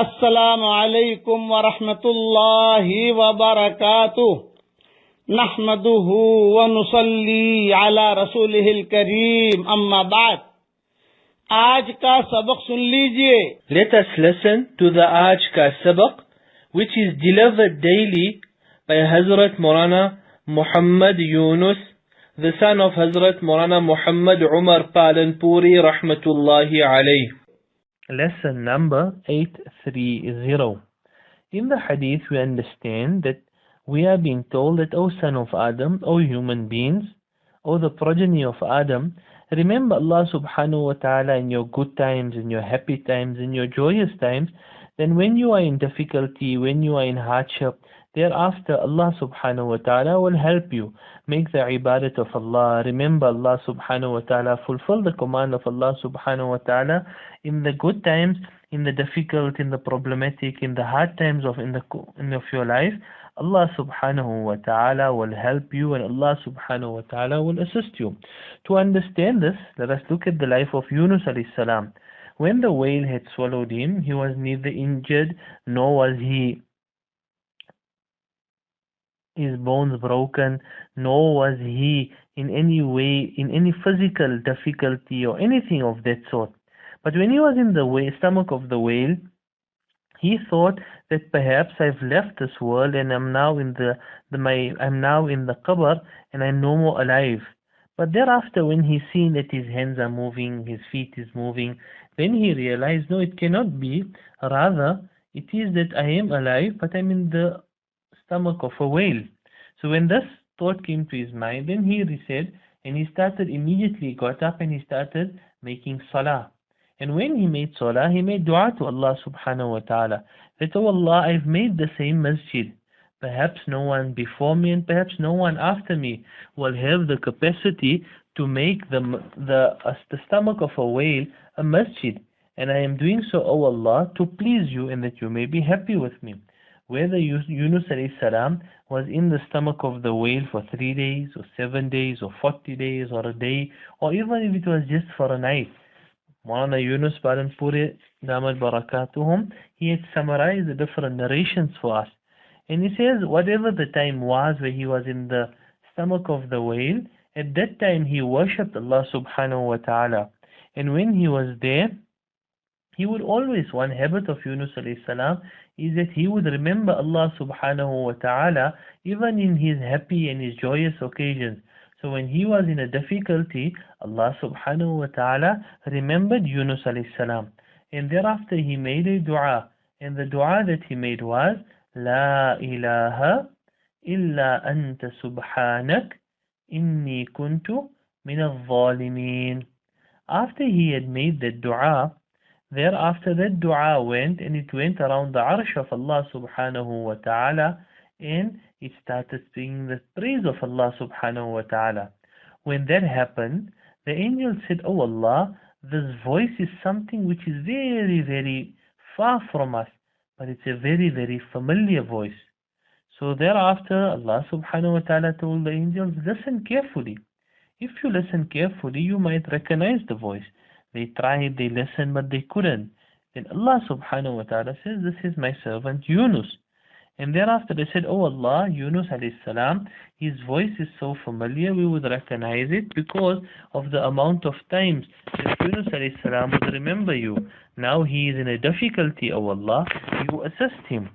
السلام عليكم ورحمة الله وبركاته نحمده ونصلي على رسوله الكريم أما بعد आज का सबक सुन लीजिए. Let us listen to the Aaj Ka Sabaq, which is delivered daily by Hazrat Maulana Muhammad Yunus, the son of Hazrat Maulana Muhammad Umar Palanpuri Rahmatullahi alayh. Lesson number 830. In the hadith we understand that we are being told that, O son of Adam, O human beings, O the progeny of Adam, remember Allah subhanahu wa ta'ala in your good times, in your happy times, in your joyous times. Then when you are in difficulty, when you are in hardship, thereafter Allah subhanahu wa ta'ala will help you. Make the ibadat of Allah, remember Allah subhanahu wa ta'ala, fulfill the command of Allah subhanahu wa ta'ala in the good times, in the difficult, in the problematic, in the hard times of your life. Allah subhanahu wa ta'ala will help you and Allah subhanahu wa ta'ala will assist you. To understand this, let us look at the life of Yunus alayhi salam. When the whale had swallowed him, he was neither injured nor was his bones broken, nor was he in any way in any physical difficulty or anything of that sort. But when he was in the stomach of the whale, he thought that perhaps I've left this world and I'm now in I'm now in the qabr and I'm no more alive. But thereafter, when he seen that his hands are moving, his feet is moving, then he realized, no, it cannot be. Rather, it is that I am alive, but I'm in the stomach of a whale. So when this thought came to his mind, then he said, and he immediately got up and he started making salah. And when he made salah, he made dua to Allah subhanahu wa ta'ala, that, oh Allah, I've made the same masjid. Perhaps no one before me and perhaps no one after me will have the capacity to make the stomach of a whale a masjid. And I am doing so, oh Allah, to please you and that you may be happy with me. Whether Yunus alayhi salam was in the stomach of the whale for 3 days or 7 days or 40 days or a day, or even if it was just for a night, MOLANA YUNUS Palanpuri Damat Barakatuhum, he had summarized the different narrations for us. And he says, whatever the time was where he was in the stomach of the whale, at that time he worshipped Allah subhanahu wa ta'ala. And when he was there, he would always, one habit of Yunus alayhi salam is that he would remember Allah subhanahu wa ta'ala even in his happy and his joyous occasions. So when he was in a difficulty, Allah subhanahu wa ta'ala remembered Yunus alayhi salam. And thereafter he made a dua. And the dua that he made was, La ilaha illa anta subhanak inni kuntu min al-zalimin. After he had made that dua, thereafter that dua went and it went around the arsh of Allah subhanahu wa ta'ala, and it started singing the praise of Allah subhanahu wa ta'ala. When that happened, the angel said, oh Allah, this voice is something which is very, very far from us, but it's a very, very familiar voice. So thereafter, Allah subhanahu wa ta'ala told the angels, listen carefully. If you listen carefully, you might recognize the voice. They tried, they listened, but they couldn't. Then Allah subhanahu wa ta'ala says, this is my servant Yunus. And thereafter they said, oh Allah, Yunus alayhi salam, his voice is so familiar, we would recognize it because of the amount of times that Yunus alayhi salam would remember you. Now he is in a difficulty, oh Allah, you assist him.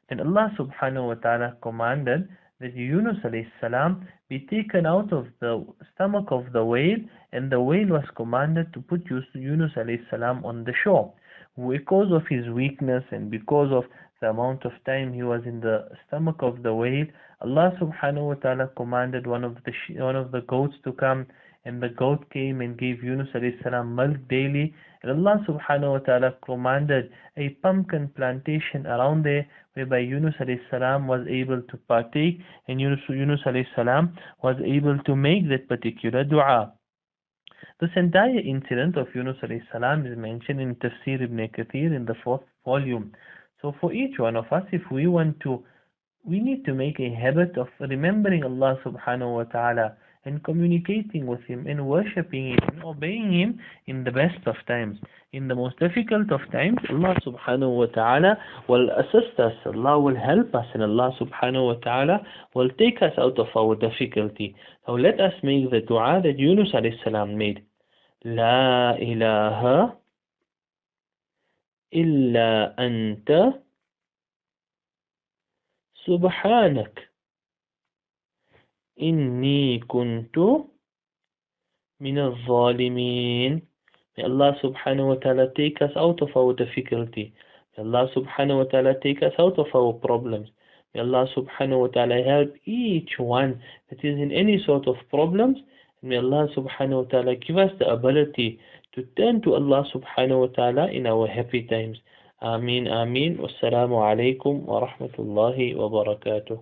Then Allah subhanahu wa ta'ala commanded that Yunus alayhi salam be taken out of the stomach of the whale, and the whale was commanded to put Yunus alayhi salam on the shore. Because of his weakness and because of the amount of time he was in the stomach of the whale, Allah subhanahu wa ta'ala commanded one of the goats to come, and the goat came and gave Yunus alayhi salam milk daily. And Allah subhanahu wa ta'ala commanded a pumpkin plantation around there, whereby Yunus alayhi salam was able to partake, and Yunus alayhi salam was able to make that particular dua. This entire incident of Yunus alayhi salam is mentioned in Tafsir ibn Kathir in the 4th volume. So for each one of us, if we need to make a habit of remembering Allah subhanahu wa ta'ala and communicating with Him and worshipping Him and obeying Him in the best of times. In the most difficult of times, Allah subhanahu wa ta'ala will assist us, Allah will help us, and Allah subhanahu wa ta'ala will take us out of our difficulty. So let us make the dua that Yunus alayhi salam made. La ilaha illa anta subhanak inni kuntu min al-zalimin. May Allah subhanahu wa ta'ala take us out of our difficulty. May Allah subhanahu wa ta'ala take us out of our problems. May Allah subhanahu wa ta'ala help each one that is in any sort of problems. And may Allah subhanahu wa ta'ala give us the ability to turn to Allah subhanahu wa ta'ala in our happy times. Ameen, ameen. Wassalamu alaikum wa rahmatullahi wa barakatuh.